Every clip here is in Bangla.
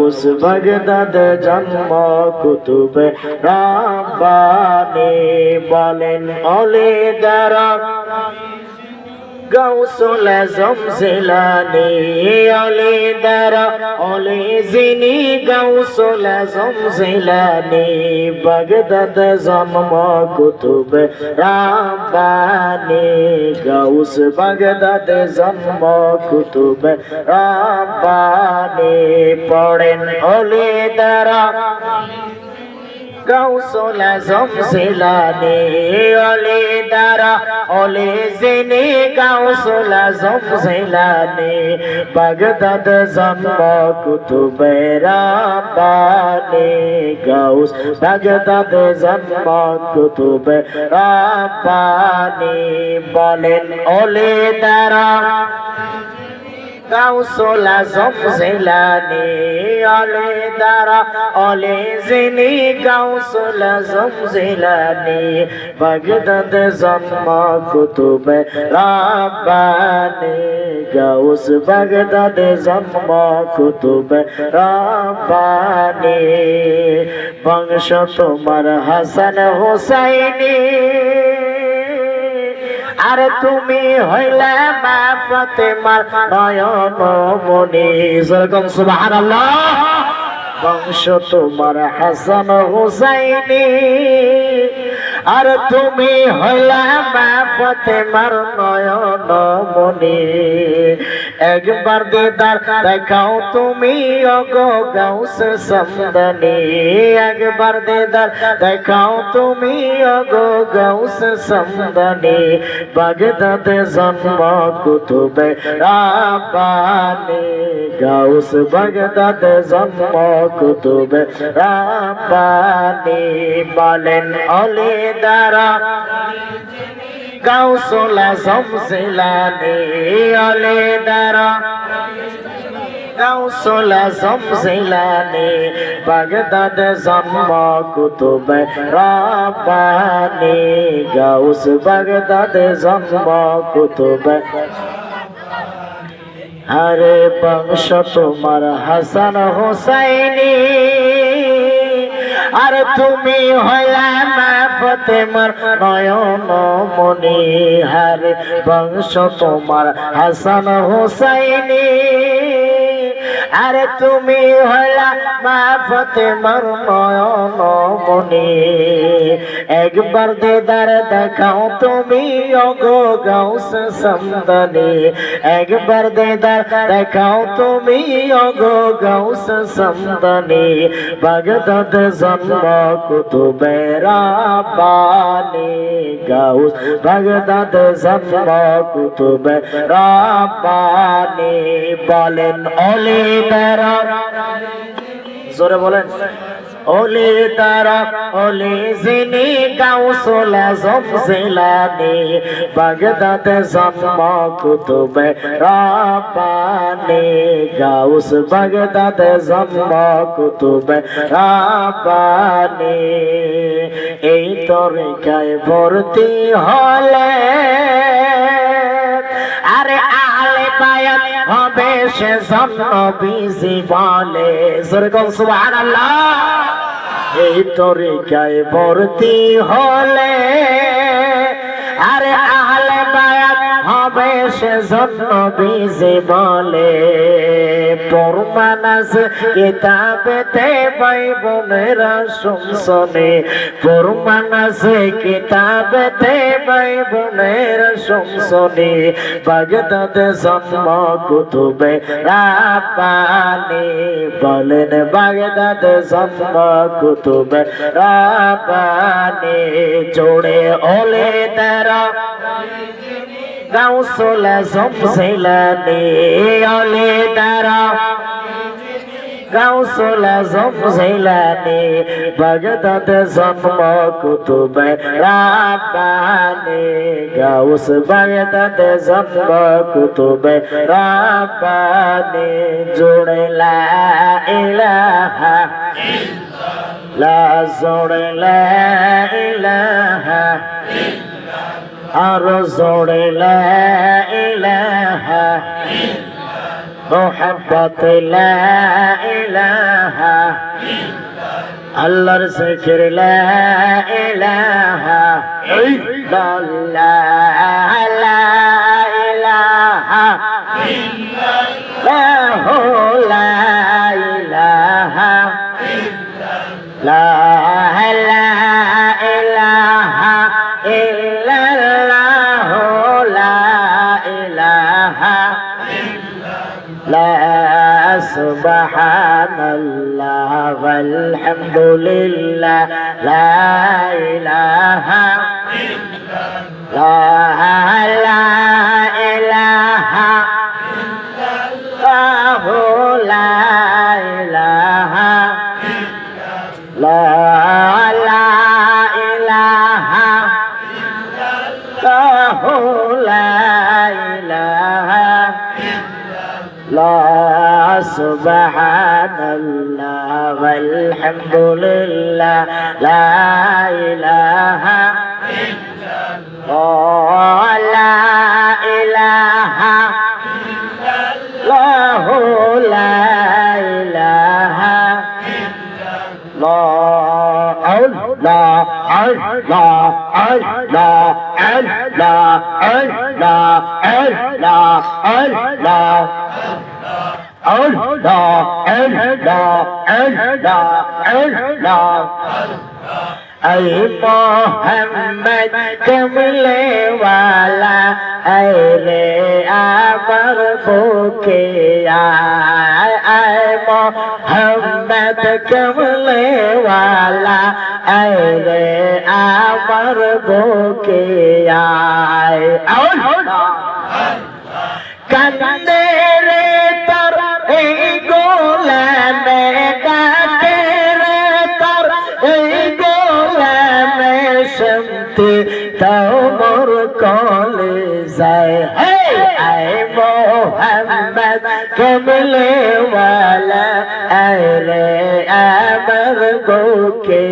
গাউস বাগদাদ জন্ম কুতুবে রাব্বানি বলেন ওলে দারা গাউসুল আজম জিলানী ওলে দারা ওলে জিনি গাউসুল আজম জিলানী বাগদাদ জন্ম কুতুবে রাব্বানি গাউস বাগদাদ জন্ম কুতুবে রাব্বানি পড়েন ওলে দারা গাউসুল আজম জিলানী ওলে দারা ওলে জিনি গাউসুল আজম জিলানী বাগদাদ জন্ম কুতুবে রাব্বানি গাউস বাগদাদ জন্ম কুতুবে রাব্বানি বলেন ওলে দারা গাউসুল আজম জিলানী ওলে দারা ওলে জিনি গাউসুল আজম জিলানী বাগদাদ জন্ম কুতুবে রাব্বানি গাউস বাগদাদ জন্ম কুতুবে রাব্বানি বংশ তোমার হাসান হুসাইনি আর তুমি হইলে মা ফাতেমার নয়ন মনি যেরকম সুবহানাল্লাহ বংশ তোমার হাসান হুসাইনি আর তুমি হইলা মা ফাতেমার নয়ন মনি একবার দিদার দেখাও তুমি ওগো গাউস সমদানি একবার দিদার দেখাও তুমি ওগো গাউস সমদানি বাগদাদ জন্ম কুতুবে রাব্বানি গাউস বাগদাদ জন্ম কুতুবে রাব্বানি বলেন ওলে দারা গাউসুল আজম জিলানী ওলে দারা গাউসুল আজম জিলানী বাগদাদ জন্ম কুতুবে রাব্বানি গাউস বাগদাদ জন্ম কুতুবে আরে বংশ তোমার হাসান হুসাইনি আর তুমি হইলা মা ফাতেমার নয়ন মনি হারে বংশ তোমার হাসান হুসাইনি আরে তুমি হইলা মা ফাতেমার নয়ন মনি একবার দিদার দেখাও তুমি ওগো গাউস সমদানি একবার দিদার দেখাও তুমি ওগো গাউস সমদানি বাগদাদ জন্ম কুতুবে রাব্বানি গাউস বাগদাদ জন্ম কুতুবে রাব্বানি বলেন ওলে দারা জোরে বলেন ওলে দারা ওলে জিনি গাউসুল আজম জিলানী বাগদাদ জন্ম কুতুবে রাব্বানি গাউস বাগদাদ জন্ম কুতুবে রাব্বানি এই তরিকায় ভর্তি হলে আরে আলে বায়াত হবে সে নবীজি বলে যেরকম সুবহানাল্লাহ এই তরিকায় ভর্তি হলে আরে আহলে বায়াত হবে সে নবীজি বলে প্রমাণ আছে কিতাবেতে ভাই বোনেরা শুনছনে প্রমাণ আছে কিতাবেতে ভাই বোনেরা শুনছনে বাগদাদ জন্ম কুতুবে রাব্বানি বলেন বাগদাদ জন্ম কুতুবে রাব্বানি জোড়ে ওলে দারা গাউসুল আজম জিলানী ওলে দারা গাউসুল আজম জিলানী বাগদাদ জন্ম কুতুবে রাব্বানি গাউস বাগদাদ জন্ম কুতুবে রাব্বানি জোড়ে লা ইলাহা লা জোড়ে লা ইলাহা আর জোড়ে লা ইলাহা মুহাব্বত লা ইলাহা আল্লাহর জিকির লা ইলাহা ইল্লাল্লাহ লা ইলাহা ইল্লাল্লাহ লা ইলাহা লা ইলাহা ইল্লাল্লাহ লা ইলাহা لا سبحان الله والحمد لله لا إله لا لا إله الله لا إله لا لا إله الله لا إله لا سبحان الله والحمد لله لا إله الله لا إله الله لا إله ऐ मोहम्मद कमले वाला ऐ रे अमर बुके ऐ मोहम्मद कमले वाला ऐ रे अमर बुके कंदे रे तर ए गोलाम गाते रे तर ए गोलाम शमते तमर कॉले जाए हे ऐ मोहम्मद कमले वाला ऐ रे अमर बुके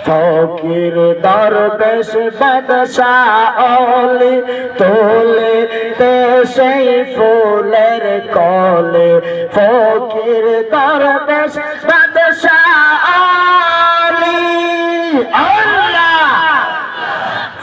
ফকির দরবেশ বাদশাহ ওলি তোলে তে সেই ফুলের কলে ফকির দরবেশ বাদশাহ ওলি আল্লাহ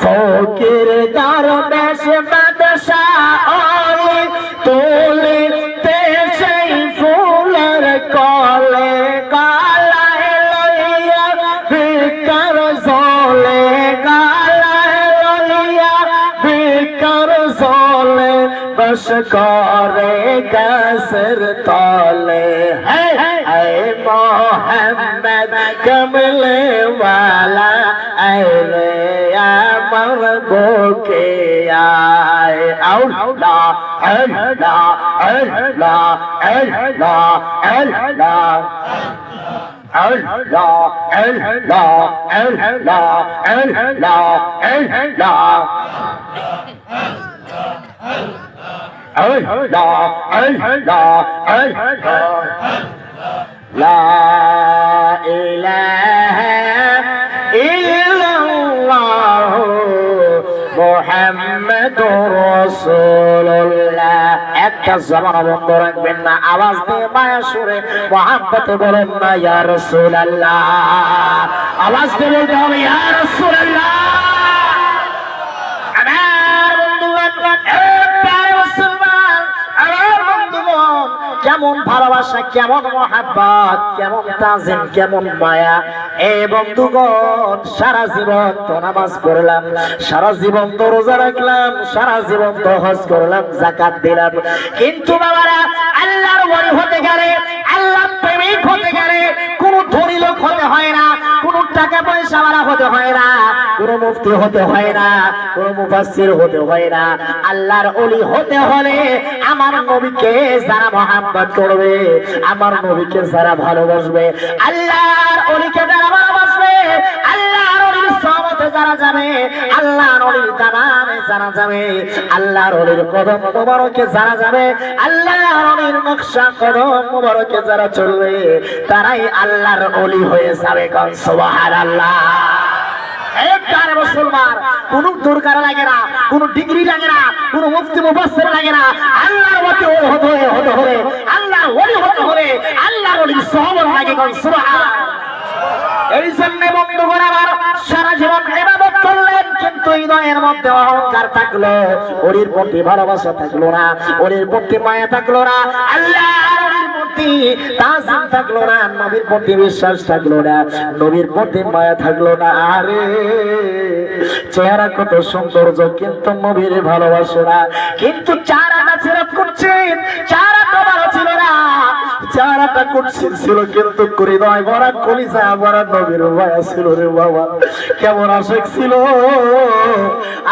ফকির দরবেশ বাদশাহ ওলি তোলে তে সেই ফুলের কলে কালায় লইয়া ভিকার জলে কালায় লইয়া ভিকার জলে বস করে গাছের তলে হে মোহাম্মদ কমলে वाला ऐ रे अमर बुके لا إله إلا الله মুহাম্মাদুর রাসূলুল্লাহ। একটা জবান বন্ধ রাখবেন না, আওয়াজ দিয়ে মায়া সুরে মুহাব্বতে বলেন না ইয়া রাসূলুল্লাহ। আওয়াজ দিয়ে বলতে হবে ইয়া রাসূলুল্লাহ। আমার বন্ধুগণ, কেমন ভালোবাসা, কেমন মহাব্বত, কেমন তাজিম, কেমন মায়া। এই বন্ধুগণ, সারা জীবন তো নামাজ পড়লাম, সারা জীবন তো রোজা রাখলাম, সারা জীবন তো হজ করলাম, যাকাত দিলাম, কিন্তু বাবারা আল্লাহর ওলি হতে গেলে, আল্লাহর প্রেমিক হতে গেলে কোনো ধনী লোক হতে হয় না, কোনো টাকা পয়সা वाला হতে হয় না, কোনো মুফতি হতে হয় না, কোনো মুফাসসির হতে হয় না। আল্লাহর ওলি হতে হলে আমার নবীকে যারা মহব্বত করবে, আমার নবীকে যারা ভালোবাসবে, আল্লাহর ওলিকে যারা ভালোবাসবে, আল্লাহর ওলির সহবতে যারা যাবে, আল্লাহর ওলির দামানে যারা যাবে, আল্লাহর ওলির কদম মোবারকে যারা যাবে, আল্লাহর ওলির নকশা কদম মোবারকে যারা চলবে, তারাই আল্লাহর ওলি হয়ে যাবে। সুবহানাল্লাহ। মুসলমান কোনো দরকার লাগে না, কোনো ডিগ্রি লাগে না, কোনো মুফতি মুফাসসির লাগে না। আল্লাহর ওলি হতে হলে, আল্লাহর ওলি হতে হলে আল্লাহর ওলির সহবত লাগে। সুবহানাল্লাহ। এই জন্য বন্ধুগণ আমার সারা জীবন ইবাদত করলেন, কিন্তু হৃদয়ের মধ্যে অহংকার থাকলো, ওলির প্রতি ভালোবাসা থাকলো না, ওলির প্রতি মায়া থাকলো না, আল্লাহর ওলির প্রতি তাজিম থাকলো না, নবীর প্রতি বিশ্বাস থাকলো না, নবীর প্রতি মায়া থাকলো না। আরে চেহারা কত সৌন্দর্য, কিন্তু নবীর ভালোবাসে না। কিন্তু চারাটা ছিরাপ করছে, চারাটা ভালো ছিল না, চারাটা কুৎসিত ছিল, কিন্তু হৃদয় ভরা কলিজা ভরা নবীর মায়া ছিল রে বাবা। কেমন আশেক ছিল,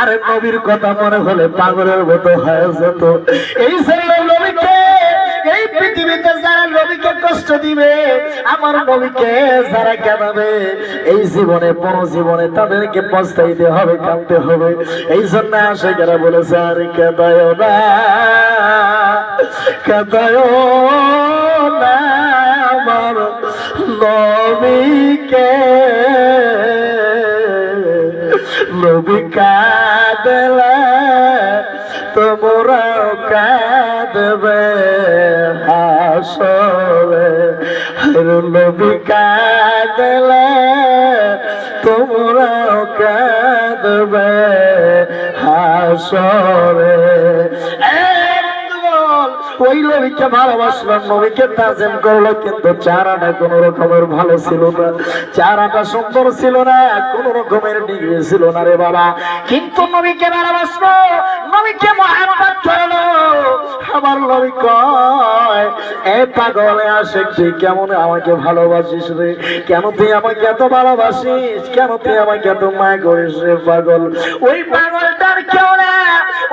আরে নবীর কথা মনে হলে পাগলের মতো হয়ে যেত। এই ছেলে নবীকে, এই পৃথিবীতে যারা নবীকে কষ্ট দিবে, আমার নবীকে যারা কাঁদাবে, এই জীবনে পর জীবনে তাদেরকে পস্তাইতে হবে, কাঁদতে হবে। এই জন্য আশেকেরা বলেছে, আর কাঁদায় না, কাঁদায় না আমার নবীকে, নবী কাঁদলে তোমরাও কাঁদবে হাসরে, নবী কাঁদলে তোমরাও কাঁদবে হাসরে। ওই নবীকে ভালোবাসলাম, নবীকে তাজিম করলো, কিন্তু চারাটা কোন রকমের ভালো ছিল না, চারাটা সুন্দর ছিল না, কোন রকমের ডিগ্রি ছিল না রে বাবা। কিন্তু নবীকে ভালোবাসলো, নবীকে মহব্বত করলো। আমার নবী কয়, এ পাগল আশিক, তুই কেমন আমাকে ভালোবাসিস রে, কেন তুই আমাকে এত ভালোবাসিস, কেন তুই আমাকে এত মায়া করিস রে পাগল। ওই পাগলটার কেউ না,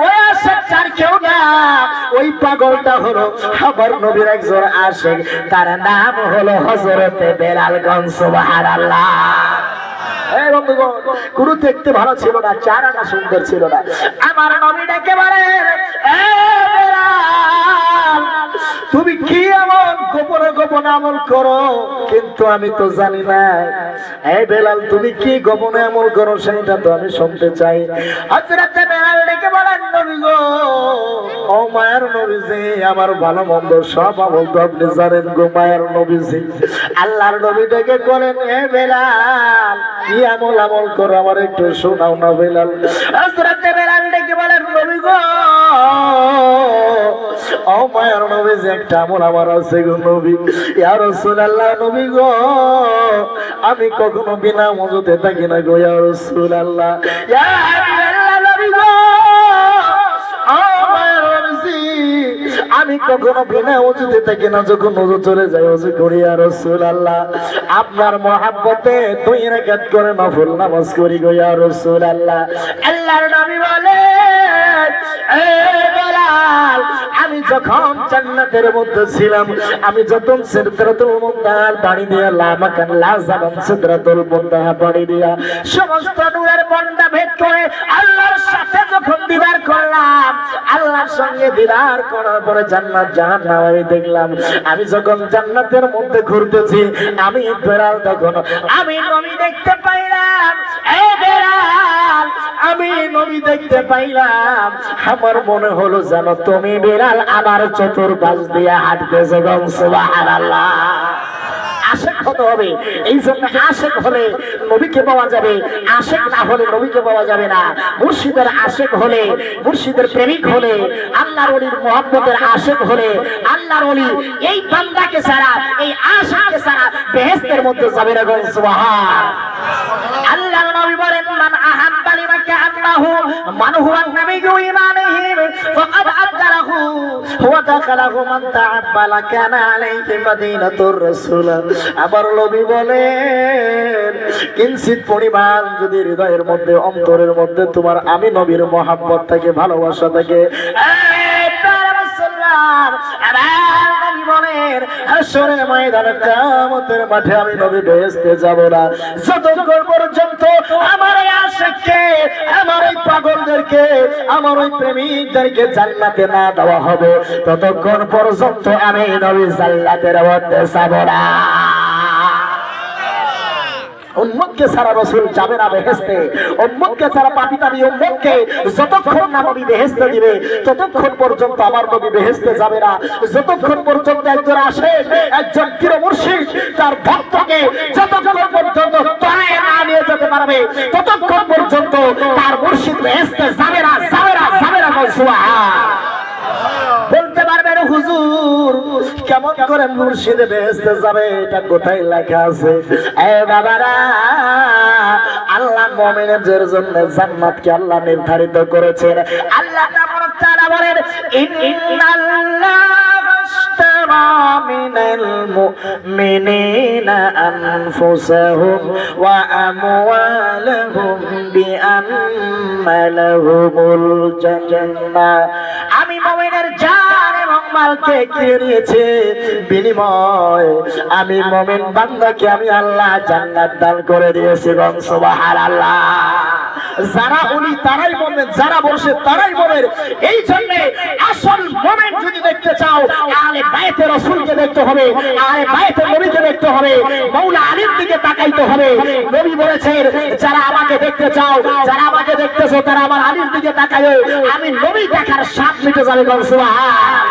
ওই আশিকটার কেউ না, ওই পাগলটা হলো আমার নবীর একজন আশিক, তার নাম হলো হযরতে বেলাল। সুবহানাল্লাহ। এই বন্ধুগণ, কোন দেখতে ভালো ছিল না, চারাটা সুন্দর ছিল না। আমার নবী ডেকে বলেন, এ বেলাল, তুমি কি এমন গোপনে গোপনে আমল করো, কিন্তু আমি তো জানি না। এই বেলাল, তুমি কি গোপনে আমল করো সেটা তো আমি শুনতে চাই। হযরতে বেলাল ডেকে বলেন, নবী গো, ও মায়ের নবীজি, আমার ভালো মন্দ সব আমল তো আপনি জানেন গো মায়ের নবীজি। আল্লাহর নবী ডেকে বলেন, এ বেলাল, কি আমল আমল করো আমার একটু শোনাও না বেলাল। হযরতে বেলাল ডেকে বলেন, নবী গো, ও মায়ের নবীজি, একটা আমল আমার আছে গো নবী। ইয়া রাসূলুল্লাহ, নবী গো, আমি কখনো বিনা ওযুতে থাকি না গো ইয়া রাসূলুল্লাহ। ইয়া হাবিবাল্লাহ, নবী গো, ও মায়ের নবীজি, আমি কখনো বিনা ওযুতে থাকি না, যখন ওযু চলে যায় ওযু করি ইয়া রাসূলুল্লাহ। আপনার মহব্বতে 2 রাকাত করে নফল নামাজ করি গো ইয়া রাসূলুল্লাহ। আল্লাহর নবী বলেন, এ বেলাল, আমি যখন জান্নাতের মধ্যে ছিলাম, আমি যখন সিদরাতুল মুনতাহার পানি দিয়ে লামাকান লাজাবান সিদরাতুল মুনতাহা পানি দিয়া সমস্ত নূরের পর্দা ভেদ করে আল্লাহর সাথে যখন দিদার করলাম, আল্লাহর সঙ্গে দিদার করার পরে জান্নাত জাহান্নাম আমি দেখলাম। আমি যখন জান্নাতের মধ্যে ঘুরতেছি, আমি বেলাল, তখন আমি নবী দেখতে পাইলাম। এই বেলাল, আমি নবী দেখতে পাইলাম। আমার মনে হলো যেন তুমি বেলাল আমার চতুর্পাশ দিয়ে হাঁটতেছো। সুবহানাল্লাহ। আশিক হতে হবে, এই জন্য আশিক হলে নবীকে পাওয়া যাবে, আশিক না হলে নবীকে পাওয়া যাবে না। মুর্শিদের আশিক হলে, মুর্শিদের প্রেমিক হলে, আল্লাহর ওলির মহব্বতের আশিক হলে, আল্লাহর ওলি এই বান্দাকে ছাড়া, এই আশিককে ছাড়া বেহেশতের মধ্যে যাবে না। সুবহান আল্লাহর নবী বলেন, মান আহাব্বা লিমান কাআন্নাহু মান হুয়া নাবিয়্যু ঈমানিহি ফাকাদ আবদালাহু ওয়া দাখালাহু মান তাআব্বালা কানা আলাইহি মাদিনাতুর রাসূল। আমার নবী বলেন, কিঞ্চিত পরিমাণ যদি হৃদয়ের মধ্যে, অন্তরের মধ্যে তোমার আমি নবীর মহব্বত থাকে, ভালোবাসা থাকে, হাসরের ময়দানে কিয়ামতের মাঠে আমি নবী বেহেশতে যাব না যতক্ষণ পর্যন্ত আমার এই আশিককে, আমার এই পাগলদেরকে, আমার ওই প্রেমিকদেরকে জান্নাতে না দেওয়া হবে, ততক্ষণ পর্যন্ত আমি নবী জান্নাতের মধ্যে যাব না। উম্মতকে ছাড়া রাসূল যাবে না বেহেশতে, উম্মতকে ছাড়া পাপী তাবি উম্মতকে যতক্ষণ না নবী বেহেশতে দিবে ততক্ষণ পর্যন্ত আমার নবী বেহেশতে যাবে না। যতক্ষণ পর্যন্ত একজন আসে, একজন পীর মুর্শিদ তার ভক্তকে যতক্ষণ পর্যন্ত তরায় না নিয়ে যেতে পারবে ততক্ষণ পর্যন্ত তার মুর্শিদ বেহেশতে যাবে না, যাবে না, যাবে না। সুবহান। বলতে পারবেন হুজুর কেমন করে মুর্শিদ বেহেশতে যাবে, এটা কোথায় লেখা আছে? এ বাবারা, আল্লাহ মুমিনদের জন্য জান্নাতকে আল্লাহ নির্ধারিত করেছেন। আল্লাহ তাআলা বলেন ইন্নাল্লাহ আশতারা মিনাল মুমিনিনা আনফুসাহুম ওয়া আমওয়ালাহুম বিআন্না লাহুমুল জান্নাহ। আমি মুমিনের জান এবং মালকে কিনে নিয়েছি, বিনিময় আমি মুমিন বান্দাকে আমি আল্লাহ জান্নাত দান করে দিয়েছি। সুবহানাল্লাহ। যারা উনি তারাই মুমিন, যারা বলছে তারাই মুমিন। এই জন্য আসল মুমিন যদি দেখতে চাও আলে বাইতে রাসূলকে দেখতে হবে, আলে বাইতে নবীকে দেখতে হবে, মাওলা আলীর দিকে তাকাইতে হবে। নবী বলেছেন যারা আমাকে দেখতে চাও, যারা আমাকে দেখতেছো তারা আমার আলীর দিকে তাকায়ো, আমি নবী দেখার স্বাদ মিটে যাবে। সুবহান।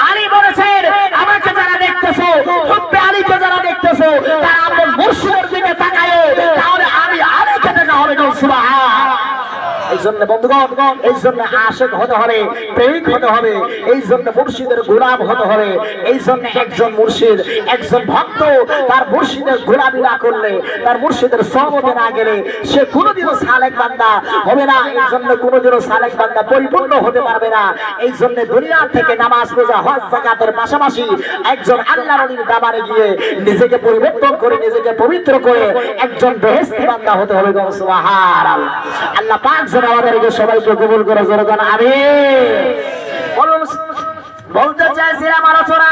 আলী বলেছেন আমাকে যারা দেখতেছো, হুব্বে আলীকে যারা দেখতেছো তারা আমার মুর্শিদের দিকে তাকায়ো, তাহলে আমি আলীকে দেখা হবে। সুবহান। এই জন্য বন্ধুগণ, এই জন্য আশিক হতে হবে, প্রেমিক হতে হবে, এই জন্য মুর্শিদের গোলাম হতে হবে। এই জন্য একজন মুর্শিদ, একজন ভক্ত তার মুর্শিদের গোলামি না করলে, তার মুর্শিদের সহবতে না গেলে সে কোনোদিনও সালেক বান্দা হবে না। এই জন্য কোনোদিনও সালেক বান্দা পরিপূর্ণ হতে পারবে না। এই জন্য দুনিয়া থেকে নামাজ, রোজা, হজ, যাকাতের পাশাপাশি একজন আল্লাহর ওলির দাবারে গিয়ে নিজেকে পরিবর্তন করে, নিজেকে পবিত্র করে একজন বেহেশতি বান্দা হতে হবে। সুবহানাল্লাহ। আল্লাহ পাক আমাদেরকে সবাইকে কবুল করে জোরে বলেন আমিন। বলতে চাইছিলাম আলোচনা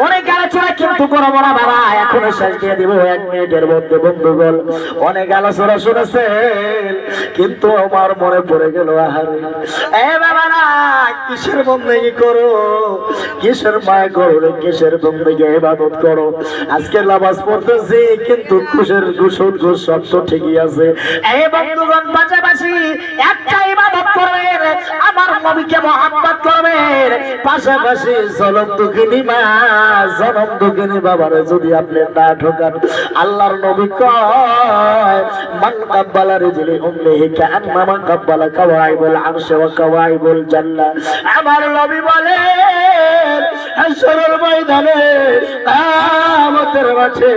অনেক আলোচনা কিন্তু করবো না বাবা, এখনো শেষ দিয়ে দিব 1 মিনিটের মধ্যে। বন্ধুগণ, অনেক আলোচনা শুনেছেন কিন্তু আমার মনে পড়ে গেল আহারে এ বাবারা, কিসের বন্দেগী করো, কিসের মায়া করো, কিসের বন্দেগী ইবাদত করো। আজকে নামাজ পড়তেছি কিন্তু খুশের ঘুষুর ঘুষ সব তো ঠিকই আছে। এই বন্ধুগণ, পাশাপাশি একটা ইবাদত করবেন, আমার নবীকে মহব্বত করবেন, পাশাপাশি জনম দুঃখিনী মা, জনম দুঃখিনী বাবারে যদি আপনি না ঠকান, আল্লাহর নবী কয় মান কাব্বালা রিজলি উম্মিহি কাআন্না মান কাব্বালা কাওয়াইবুল আরশি ওয়া কাওয়াইবুল জান্নাহ। আমার নবী বলেন হাশরের ময়দানে, কিয়ামতের মাঠে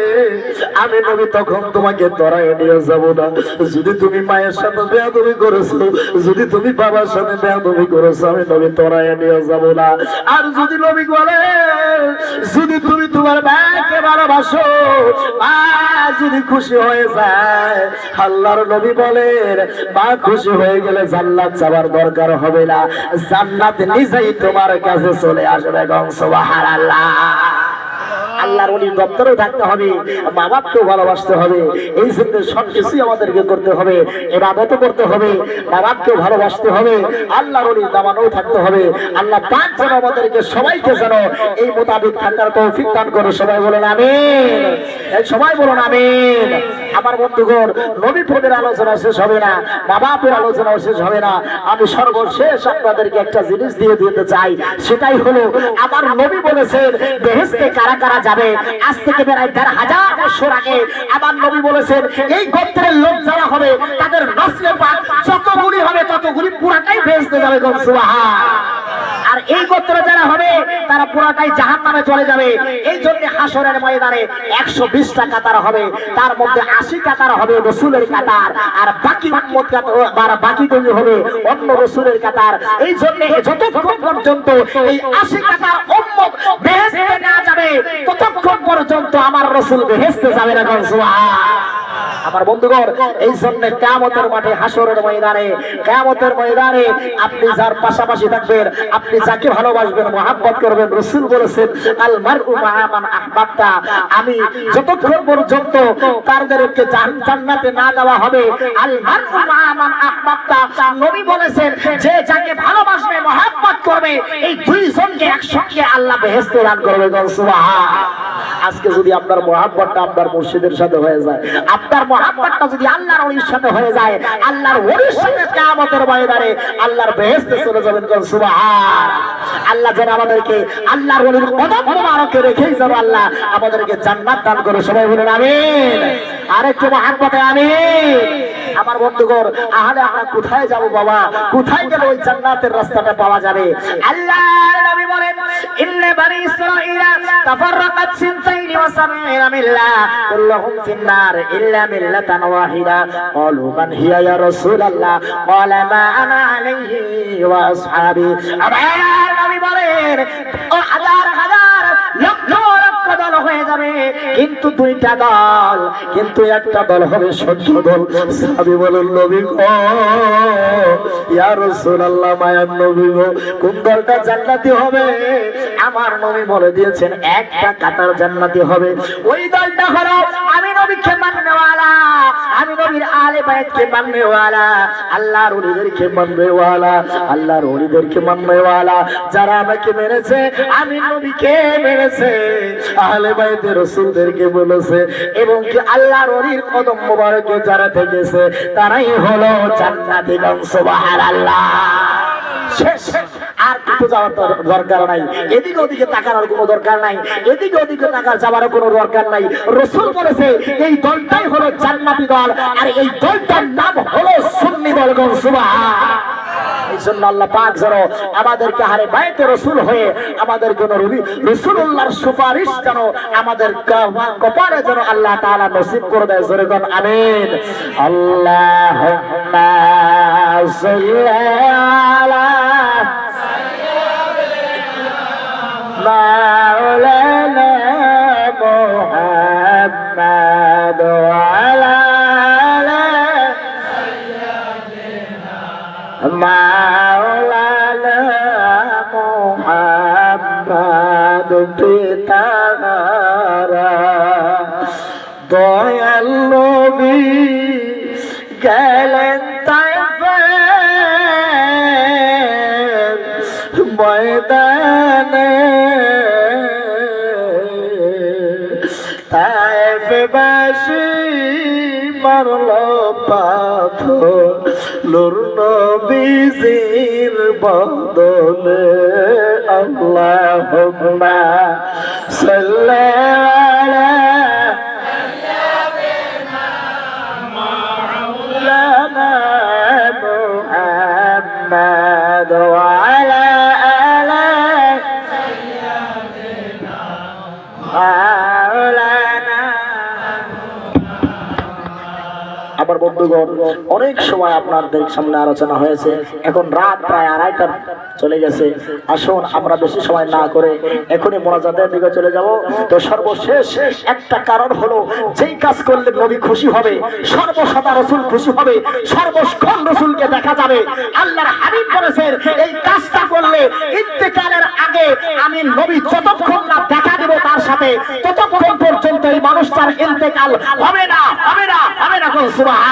আমি নবী তখন তোমাকে ধরায় নিয়ে যাব না যদি তুমি মায়ের সাথে বেয়াদবি করেছো, যদি তুমি বাবার সাথে বেয়াদবি করেছো, আমি নবী ধরায় নিয়ে যাব না। আর যদি নবী বলে যদি তুমি তোমার মাকে ভালোবাসো, মা যদি খুশি হয়ে যায়, আল্লাহর নবী বলেন মা খুশি হয়ে গেলে জান্নাত যাওয়ার দরকার হবে না, জান্নাত নিজেই তোমার কাছে চলে আসবে। সুবহানাল্লাহ। আল্লাহর ওলির দপ্তরেও থাকতে হবে, মা বাপকেও ভালোবাসতে হবে। এই জন্য সবকিছুই আমাদেরকে করতে হবে, ইবাদতও করতে হবে, মা বাপকেও ভালোবাসতে হবে, আল্লাহর ওলির দামানেও থাকতে হবে। আল্লাহ পাক যেন আমাদেরকে সবাইকে যেন এই মোতাবেক থাকার তৌফিক দান করে। সবাই বলেন আমিন, সবাই বলুন আমিন। আমার বন্ধুগণ, নবী প্রেমের আলোচনা শেষ হবে না, মা বাপের আলোচনাও শেষ হবে না। আমি সর্বশেষ আপনাদেরকে একটা জিনিস দিয়ে দিতে চাই, সেটাই হলো আমার নবী বলেছেন বেহেশতে কারা কারা যাবে। আজ থেকে প্রায় ১,৫০০ বছর আগে আমার নবী বলেছেন এই গোত্রের লোক যারা হবে তাদের নসলে পাক যতগুলি হবে ততগুলি পুরাটাই বেহেশতে যাবে। সুবহান। আর এই গোত্র যারা হবে তারা পুরাটাই জাহান্নামে চলে যাবে। এই জন্য হাসরের ময়দানে 120টা কাতার হবে, তার মধ্যে 80 কাতার হবে রাসূলের কাতার, আর বাকি উম্মত কাতার, বাকিগুলি হবে অন্য রাসূলের কাতার। এই জন্য যতক্ষণ পর্যন্ত এই 80 কাতার উম্মত বেহেশতে না যাবে ততক্ষণ পর্যন্ত আমার রাসূল বেহেশতে যাবে না। সুবহান। আমার বন্ধুগণ, এই জন্য কিয়ামতের মাঠে, হাসরের ময়দানে, কিয়ামতের ময়দানে আপনি যার পাশাপাশি থাকবেন, আপনি যাকে ভালোবাসবেন, মহব্বত করবেন, রাসূল বলেছেন আল মারউ মা মান আহবাবতা। আমি যতক্ষণ পর্যন্ত তাদেরকে জান্নাতে না দেওয়া হবে, আল মারউ মা মান আহবাবতা, নবী বলেছেন যে যাকে ভালোবাসবে, মহব্বত করবে, এই দুইজনকে একসঙ্গে আল্লাহ বেহেশত দান করবে। সুবহান। আজকে যদি আপনার মহব্বতটা আপনার মুর্শিদের সাথে হয়ে যায়, আপনার মুহাব্বতটা যদি আল্লাহর ওলির সাথে হয়ে যায়, আল্লাহর ওলির সাথে কিয়ামতের ময়দানে আল্লাহর বেহেশতে চলে যাবেন। সুবহান আল্লাহ যেন আমাদেরকে আল্লাহর ওলির কদম মোবারকে রেখেই যেন আল্লাহ আমাদেরকে জান্নাত দান করে। সবাই বলেন আমিন। আরেকটু মুহাব্বতে আমিন। আমার বন্ধুগণ, আহলে আমরা কোথায় যাব বাবা? কোথায় গেলে ওই জান্নাতের রাস্তাটা পাওয়া যাবে? আল্লাহর নবী বলেন, ইন্না বানি ইসরাঈলা তাফাররাকাত সিনতাইনি ওয়া সাবঈনা মিল্লাহ কুল্লুহুম ফিন-নার ইল্লা মিল্লাতান ওয়াহিদা ক্বালু মান হিয়া ইয়া রাসূলুল্লাহ ক্বালা মা আনা আলাইহি ওয়া আসহাবি। আল্লাহর নবী বলেন, ও হাজার হাজার লক্ষ লক্ষ দল হয়ে যাবে, কিন্তু দুইটা দল, কিন্তু একটা দল হবে সত্য দল। সাহাবী বলেন, নবী গো, ইয়া রাসূলুল্লাহ, মায়ার নবী গো, কোন দলটা জান্নাতি হবে? আমার নবী বলে দিয়েছেন একটা কাতার জান্নাতি হবে। ওই দলটা হলো আমি নবীকে মাননেওয়ালা, আমি নবীর আলে বাইতকে মাননেওয়ালা, আল্লাহর ওলিদেরকে মাননেওয়ালা, আল্লাহর ওলিদেরকে মাননেওয়ালা, যারা আমাকে মেনেছে, আমি নবীকে মেনেছে, আহলে বাইতের রাসূলদেরকে বলেছে, এবং কি আল্লাহর ওলির কদম মোবারকে যারা থেকেছে তারাই হলো জান্নাতি। সুবহানাল্লাহ। শেষ। আর কিছু যাওয়ার দরকার নাই, এদিকে ওদিকে তাকানোর কোনো দরকার নাই, এদিকে ওদিকে তাকার যাওয়ার কোনো দরকার নাই। রাসূল বলেছে এই দলটাই হলো জান্নাতি দল, আর এই দলটার নাম হলো সুন্নি দল। সুবহান। এই জন্য আল্লাহ পাক যেন আমাদেরকে আহলে বাইতে রাসূল হয়ে আমাদের কোন রাসূলুল্লাহর সুপারিশ যেন আমাদের কপালে যেন আল্লাহ তাআলা নসিব করে দেয়। জোরে কোন আমিন। আল্লাহুম্মা সাল্লি আলা মাওলানা মুহাম্মাদ ওয়া আলা মাওলানা মুহাম্মাদ পিতারা দয়াল নবী গেলেন তায়েফের ময়দানে, তায়েফবাসী মারল পাথর নূর নবীজির বদলে। আল্লাহুম্মা সাল্লি আলা মাওলানা মুহাম্মাদ ওয়া আলা আলি মাওলানা। আমার বন্ধুগণ, অনেক সময় আপনাদের সামনে আলোচনা হয়েছে, এখন রাত প্রায় 2:30 চলে গেছে। আসুন আমরা বেশি সময় না করে এখনই মোনাজাতের দিকে চলে যাব। তো সর্বশেষ একটা কারণ হলো, যেই কাজ করলে নবী খুশি হবে, সর্বসদা রাসূল খুশি হবে, সর্বক্ষণ রাসূলকে দেখা যাবে। আল্লাহর হাবিব বলেছেন এই কাজটা করলে ইন্তেকালের আগে আমি নবী যতক্ষণ না দেখা দেব তার সাথে, ততক্ষণ পর্যন্ত এই মানুষটার ইন্তেকাল হবে না, হবে না, হবে না। সুবহান।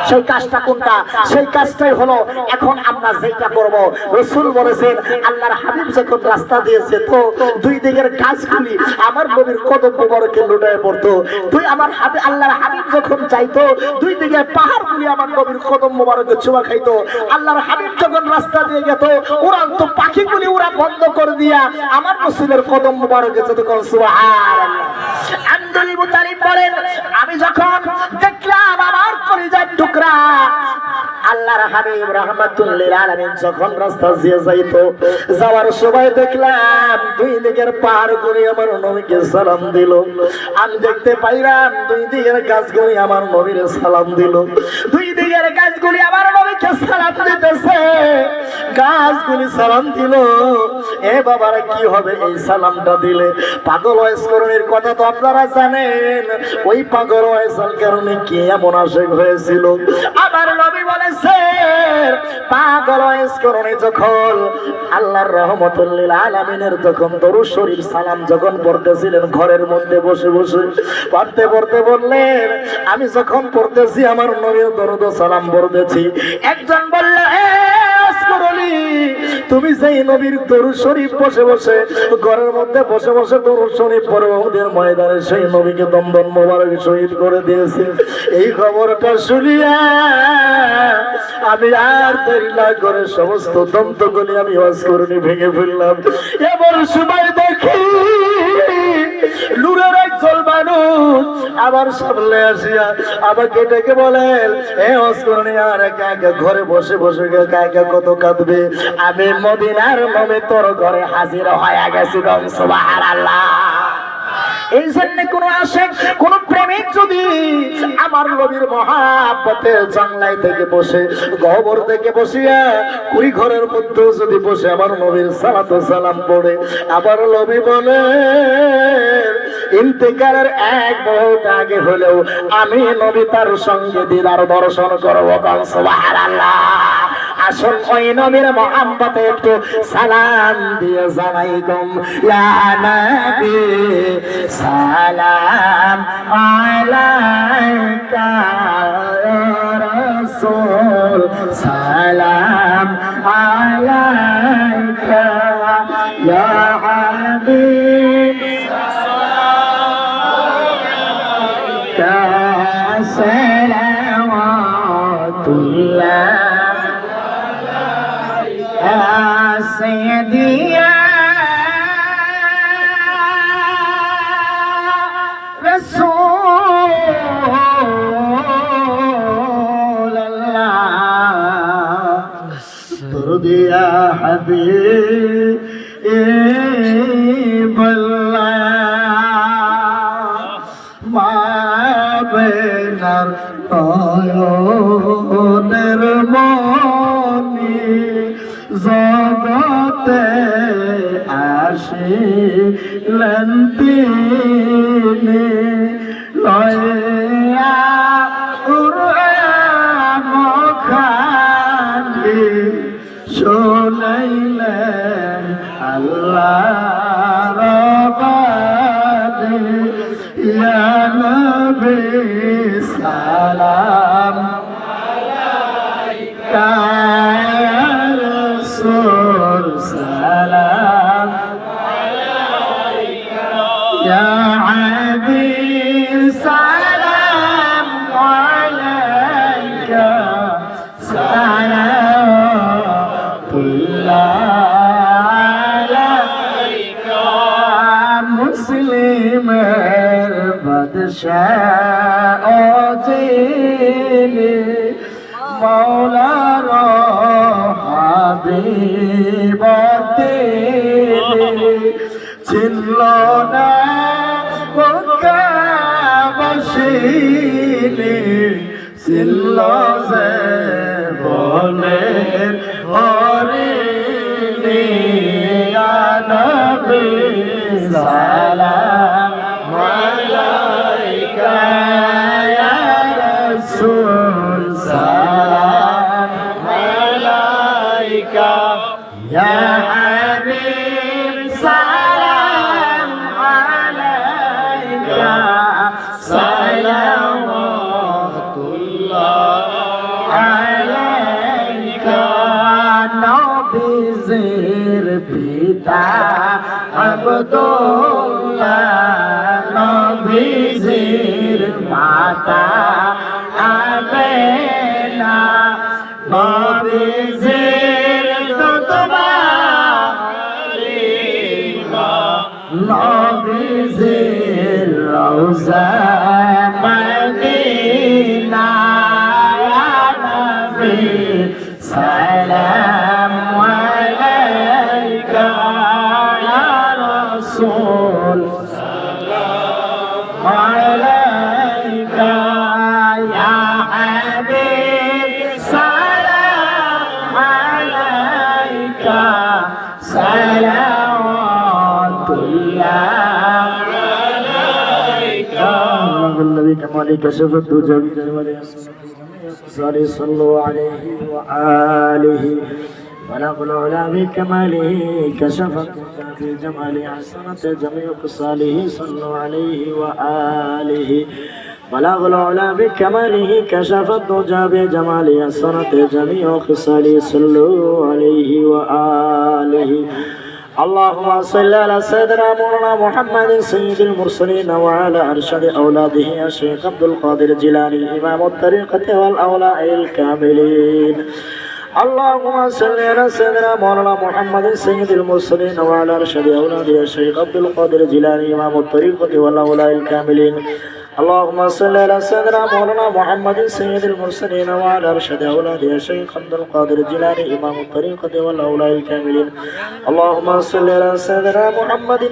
সেই কাজটা কোনটা? সেই কাজটাই হলো এখন আমরা যেটা করব। রাসূল বলেছেন আল্লাহর হাবিব যখন রাস্তা দিয়েছে তো দুই দিকের গাছগুলি আমার নবীর কদম মোবারকে লুটায় পড়তো। তুই আমার হাবিব, আল্লাহর হাবিব যখন চাইতো দুই দিকের পাহাড়গুলি আমার নবীর কদম মোবারকে চুমা খাইতো। আল্লাহর হাবিব যখন রাস্তা দিয়ে যেত উড়ান্ত পাখিগুলি উড়া বন্ধ করে দিয়া আমার রাসূলের কদম মোবারকে যেত। সুবহানাল্লাহ। আব্দুল মুতালিব বলেন, আমি যখন দেখলাম আমার কলিজার টুকরা আল্লাহর হাবিব রাহমাতুল লিল আলামিন যখন রাস্তা দিয়ে যাইতো, যাওয়ার সময় দেখলাম দুই দিকের পাহাড়গুলি আমার নবীকে সালাম দিল। আমি দেখতে পাইলাম দুই দিকের গাছগুলি আমার নবীর সালাম দিল। দুই দিকের গাছগুলি আমার নবীকে সালাম দিতেছে, গাছগুলি সালাম দিল। এ বাবার কি হবে এই সালামটা দিলে? পাগল ওয়াইসকরণের কথা তো আপনারা জানেন। ওই পাগল ওয়াইসল কারণে কি এমন আশেক হয়েছিল? আমার নবী বলেছেন পাগল ওয়াইসকরণে যখন আল্লাহর রহমতুল লিল আলামিনের যখন দরুদ শরীফ সালাম যখন পড়তেছিলেন ঘরের মধ্যে বসে বসে পড়তে পড়তে বললেন, আমি যখন পড়তেছি আমার নবীর দরুদ ও সালাম পড়তেছি, একজন বলল, এ ওয়াইসকরণী নবী তুমি সেই নবীর দরুদ শরীফ বসে বসে ঘরের মধ্যে বসে বসে দরুদ শরীফ পড়ে ওদের ময়দানে সেই নবীকে দমদম মোবারক শহীদ করে দিয়েছে। এই খবরটা শুনিয়া আমি আর দেরি না করে সমস্ত দন্তগুলি আমি ওয়াজ করুনি ভেঙে ফেললাম। এমন সময় দেখি নূরের একজন মানুষ আমার সামনে আসিয়া আমাকে ডেকে বলেন, এ অস্করণী আর একা একা ঘরে বসে বসে একা একা কত কাঁদবে, আমি মদিনার নবী তোর ঘরে হাজির হয়ে গেছি। সুবহানাল্লাহ। এই জন্য কোন আশিক কোন প্রেমিক যদি আমার নবীর মহাব্বতে জানলাই থেকে বসে গহবর থেকে বসিয়া কুড়ি ঘরের মধ্যে যদি বসে আমার নবীর সালাতু সালাম পড়ে, আবার নবী বলে ইন্তেকালের এক মুহূর্ত আগে হলেও আমি নবী তার সঙ্গে দিদার দর্শন করবো। সুবহানাল্লাহ। আসল ওই নবীর মহাব্বতে একটু সালাম দিয়ে জানাই গম, ইয়া নবী সালাম আলাইকা ইয়া রাসূল সালাম আলাইকা ইয়া হাবিব সালাম সালাওয়াতুল্লাহ سيدي يا رسول الله درد يا حبيب الله ما بين العيون الموني জগতে আসিলেন তিনি লয়া কুরআন খানি শুনাইলেন আল্লাহর বাণী। ইয়া নবী সালাম আলাইকা سلام عليك يا حبيب سلام عليك صلوات الله عليك مسلم بادشاہ اوتيني مولا চিনল না মক্কাবাসীনি চিনল যে বনের হরিণী। ইয়া নবী সালাম আলাইকা ইয়া রাসূল সালাম আলাইকা ইয়া হাবিব সালাম আলাইকা সালাওয়াতুল্লাহ আলাইকা। নবীজির পিতা আব্দুল্লাহ, নবীজির মাতা আমেনা, নবীজির নবীজির রওজা মদিনা। ইয়া নবী সালাম আলাইকা ইয়া রাসূল সালাম আলাইকা ইয়া হাবিব সালাম আলাইকা সালাওয়াতুল্লাহ আলাইকা। النبي كمالي كشف الدجى صلوا عليه وآله ونقل على بكماله كشف الدجى في جمال حسنة جميع خصاله صلوا عليه وآله بلغ العلا بكماله كشف الضجى بجماله السنة جميع خصاله صلوا عليه وآله اللهم صل على سيدنا مولانا محمد سيد المرسلين وعلى أرشد أولاده الشيخ عبد القادر الجيلاني إمام الطريقة والأولاء الكاملين اللهم صل على سيدنا مولانا محمد سيد المرسلين وعلى أرشد أولاده الشيخ عبد القادر الجيلاني إمام الطريقة والأولاء الكاملين اللهم صل على سيدنا مولانا محمد سيد المرسلين وعلى أرشد أولاده الشيخ عبد القادر الجيلاني إمام الطريقة والأولاء الكاملين اللهم صل على سيدنا محمد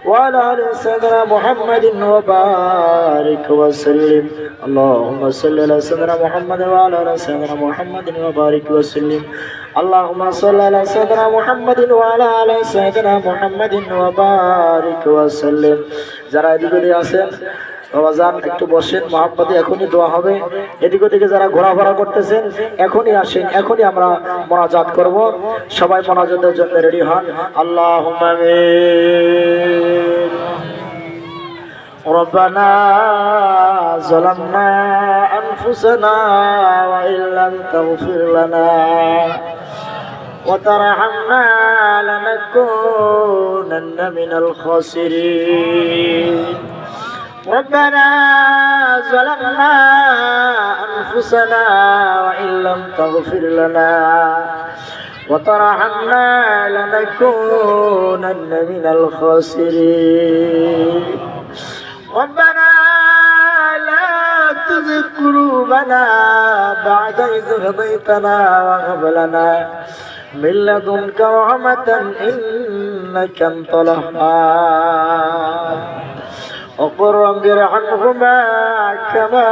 وعلى آل سيدنا محمد وبارك وسلم اللهم صل على سيدنا محمد وعلى آل سيدنا محمد وبارك وسلم اللهم صل على سيدنا محمد وعلى آل سيدنا محمد وبارك وسلم যারা এদিকে আছেন বাবাজান একটু বসেন মহব্বতে এখনই দোয়া হবে এদিক ওদিকে যারা ঘোরাফেরা করতেছেন এখনই আসেন এখনই আমরা মোনাজাত করব সবাই মোনাজাতের জন্য রেডি হন আল্লাহুম্মা আমিন ربنا ظلمنا أنفسنا وإن لم تغفر لنا وترحمنا لنكونن من الخاسرين ربنا ظلمنا أنفسنا وإن لم تغفر لنا وترحمنا لنكونن من الخاسرين ربنا لا تزغ قلوبنا بعد إذ هديتنا وهب لنا من لدنك رحمة إنك أنت الوهاب وقل رب ارحمهما كما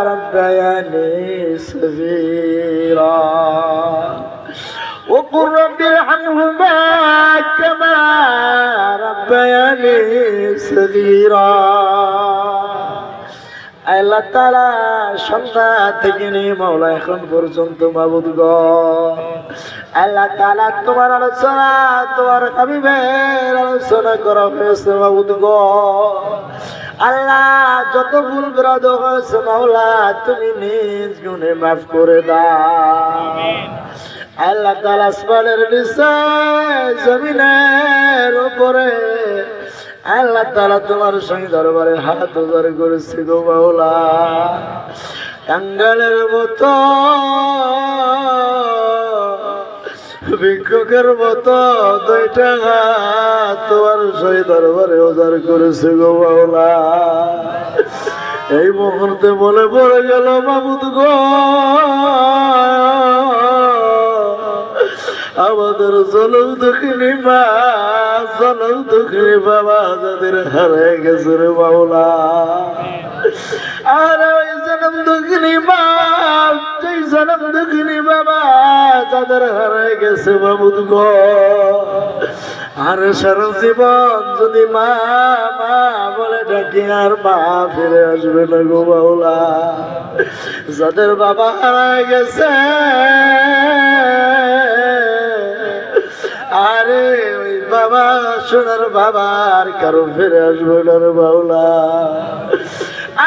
ربياني صغيرا وقل رب ارحمهما كما ربياني صغيرا আল্লাহ তাআলা সন্ধ্যা থেকে নিয়ে মাওলা এখন পর্যন্ত মাবুদ গো আল্লাহ তাআলা তোমার আলোচনা তোমার হাবিবের আলোচনা করা হয়েছে মাবুদ গো আল্লাহ যত ভুল বিরাদ হয়েছে মাওলা তুমি নিজ গুণে মাফ করে দাও আমিন আল্লাহ তাআলা আসমানের নিচে জমিনের উপরে আল্লাহ তাআলা তোমার সঙ্গে দরবারে হাত জোড় করেছে গো মাওলা কাঙ্গালের মতো ভিক্ষুকের মতো দুইটা হাত তোমার সঙ্গে দরবারে উজাড় করেছে গো মাওলা এই মুহূর্তে বলে পড়ে গেল মাবুদ গো আমাদের জনম দুঃখিনী মা জনম দুঃখিনী বাবা যাদের হারিয়ে গেছে রে মাওলা আর ওই জনম দুঃখিনী মা সেই জনম দুঃখিনী বাবা যাদের হারিয়ে গেছে মাবুদ গো আর সারা জীবন যদি মা মা বলে ডাকি আর মা ফিরে আসবে না গো মাওলা যাদের বাবা হারিয়ে গেছে আরে ওই বাবা সোনার বাবা আর কারো ফিরে আসবে না রে মাওলা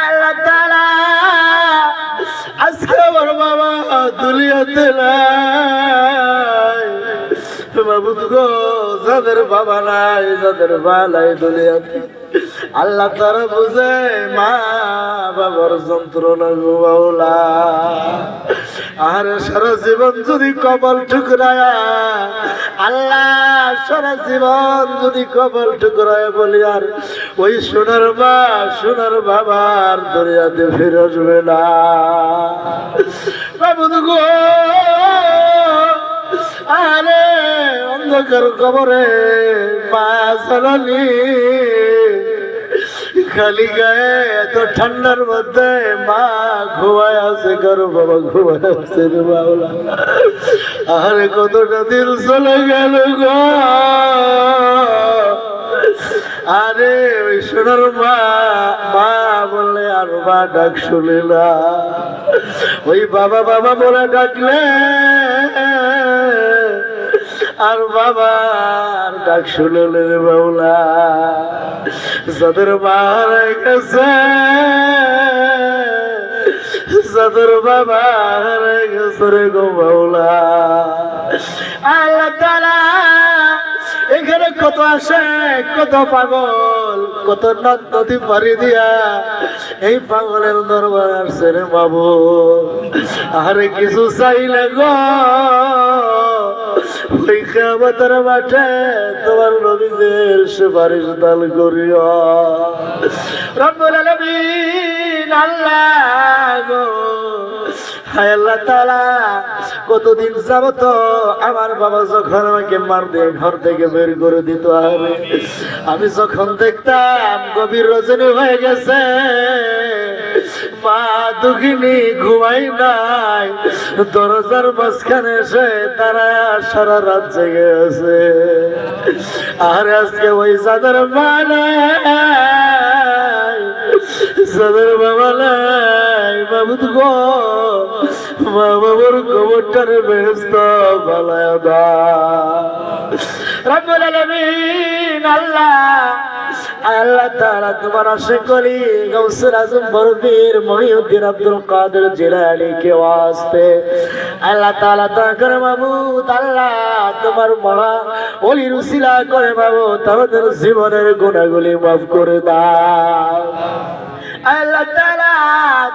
আল্লাহ তাআলা আজকে আমার বাবা দুনিয়াতে নাই মাবুদ গো যাদের বাবা নাই যাদের মা নাই দুনিয়াতে আল্লাহ তারা বুঝে মা বাবার যন্ত্রণা গো মাওলা আর সারা জীবন যদি কপাল ঠুকরায় আল্লাহ সারা জীবন যদি কপাল ঠুকরায় বলি আর ওই সোনার মা সোনার বাবার দুনিয়াতে ফিরে আসবে না মাবুদ গো আরে অন্ধকার কবরে মা জানানি খালি গায়ে এত ঠান্ডার মধ্যে মা ঘুমায় আছে কারো বাবা ঘুমায় আছে রে মাওলা আরে কতটা দিন চলে গেল গো আরে ওই সোনার মা মা বললে আর মা ডাক শুনে না ওই বাবা বাবা বলে ডাকলে আর আমার বাবার ডাক শুনলেন রে মাওলা যাদের মারা গেছে যাদের বাবা হারা গেছে রে গো মাওলা আল্লাহ তাআলা এখানে কত আসে কত পাগল কত নদী পাড়ি দিয়া এই পাগলের দরবার আসছে রে বাবু আরে কিছু চাইলে গো ওই কিয়ামতের মাঠে তোমার নবীদের সুপারিশ দান করিও রব্বুল আলামিন আল্লাহ গো হায় আল্লাহ তাআলা কতদিন যাবত আমার বাবা যখন আমাকে মার দিয়ে ঘর থেকে বের করে দিত আমি যখন দেখতাম গভীর রজনী হয়ে গেছে মা দুঃখিনী ঘুমাই নাই দরজার মাঝখানে এসে তারা সারা রাত জেগে আছে আর আজকে ওই যাদের মা নাই যাদের বাবা নাই বাবুদ গো মা বাবার কবরটারে বেহেশত বানায়া দাও রব্বুল আলামিন আল্লাহ আল্লাহ তাআলা তোমার আশিক করি গাউসুল আজম বরবীর মহিউদ্দিন আব্দুল কাদের জিলানী के वास्ते আল্লাহ তাআলা দয়া করে মাবুদ আল্লাহ তোমার মহা ওলির উসিলা করে মাবুদ তাদের জীবনের গুনাহগুলি maaf করে দাও আল্লাহ তাআলা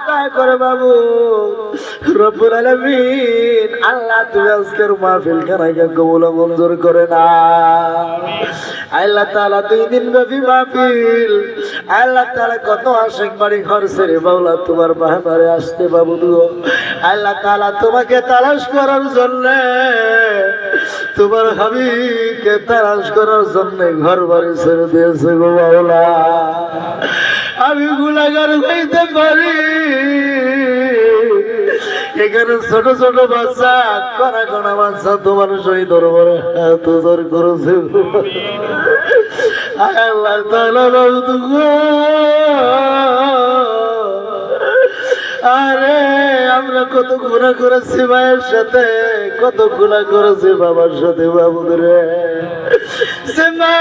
দয়া করে বাবু রব্বুল আলামিন আল্লাহ তুমি আজকের মাহফিল খানাকে কবুল মঞ্জুর করে না আল্লাহ তাআলা 2 দিন ব্যাপী মাহফিল আল্লাহ তাআলা কত আশিক বাড়ি ঘর ছেড়ে মাওলা তোমার মাহফিলে আসতে বাবু গো আল্লাহ তাআলা তোমাকে তালাশ করার জন্য তোমার হাবিবকে তালাশ করার জন্য ঘর বাড়ি ছেড়ে দিয়েছে গো মাওলা আমি গুনাহগার হইতে পারি এখানে ছোট ছোট বাচ্চা কড়া কড়া বাচ্চা তোমার সহিত দরবারে হাত জোর করেছে আল্লাহ তাআলা আরে আমরা কত গুনাহ করেছি মায়ের সাথে কত গুনাহ করেছি বাবার সাথে বাবুরে সে মা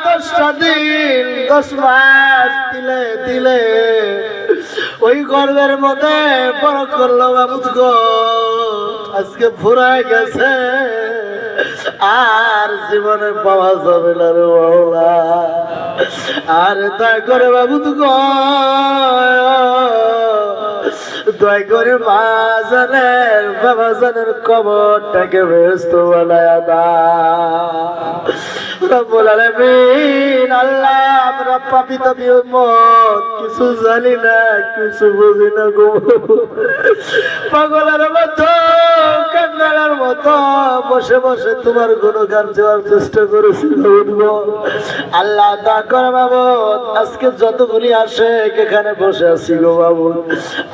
10 দিন 10 মাস দিলে দিলে ওই গর্বের মধ্যে বড় করলো বাবুদ গো আজকে ফুরায় গেছে আর জীবনে পাওয়া যাবে না রে মাওলা আর দয়া করে বাবুদ গো দয়া করে মা জানের বাবা জানের কবরটাকে বেহেশত বানায়া দাও রব্বুল আলামিন আল্লাহ আমরা পাপিত উম্মত কিছু জানি না কিছু বুঝি না গো পাগলের মতো কান্নার মতো বসে বসে তোমার গুণগান দেওয়ার চেষ্টা করেছি আল্লাহ দয়া করে মাবুদ আজকে যতগুলি আসে এখানে বসে আছি গো মাবুদ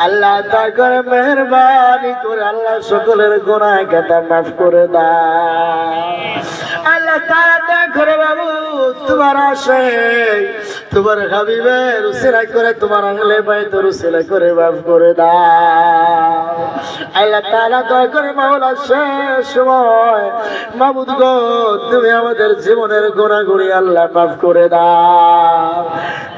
আল্লাহ দয়া করে মেহেরবানি করে আল্লাহ সকলের গুনাহ খাতা মাফ করে দাও আল্লাহ তাআলা দয়া করে বাবু তোমার আশিক তোমার হাবিবের উসিলা করে তোমার আহলে বাইতের উসিলা করে মাফ করে দাও আল্লাহ তাআলা দয়া করে মাওলা শেষ সময় মাবুদ গো তুমি আমাদের জীবনের গুনাহগুলি আল্লাহ মাফ করে দাও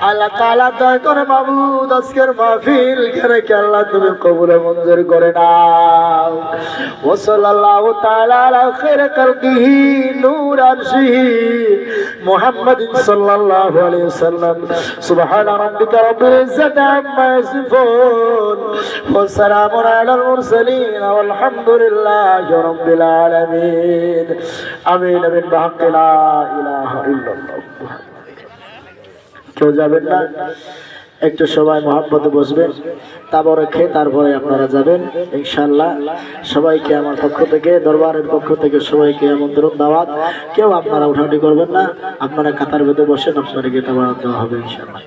আল্লাহ তাআলা দয়া করে মাবুদ আজকের মাহফিল করে কে আল্লাহ তুমি কবুল মঞ্জুর করে নাও ওয়া সাল্লাল্লাহু তাআলা আলা খায়রি খালকিহি নূর আরশিহি মুহাম্মাদিন সাল্লাল্লাহু আলাইহি ওয়াসাল্লাম সুবহান রাব্বিকা রাব্বিল ইজ্জাতি আম্মা ইয়াসিফুন ওয়া সালামুন আলাল মুরসালিন ওয়াল হামদুলিল্লাহি রাব্বিল আলামিন আমিন আমিন বিহাক্কি লা ইলাহা ইল্লাল্লাহ কেউ যাবেন না একটু সবাই মহব্বতে বসবেন তারপরে খেয়ে তারপরে আপনারা যাবেন ইনশাআল্লাহ সবাইকে আমার পক্ষ থেকে দরবারের পক্ষ থেকে সবাইকে আমন্ত্রণ দাওয়াত কেউ আপনারা উঠাউঠি করবেন না আপনারা কাতার বেঁধে বসেন আপনাদেরকে দাওয়াত দেওয়া হবে ইনশাআল্লাহ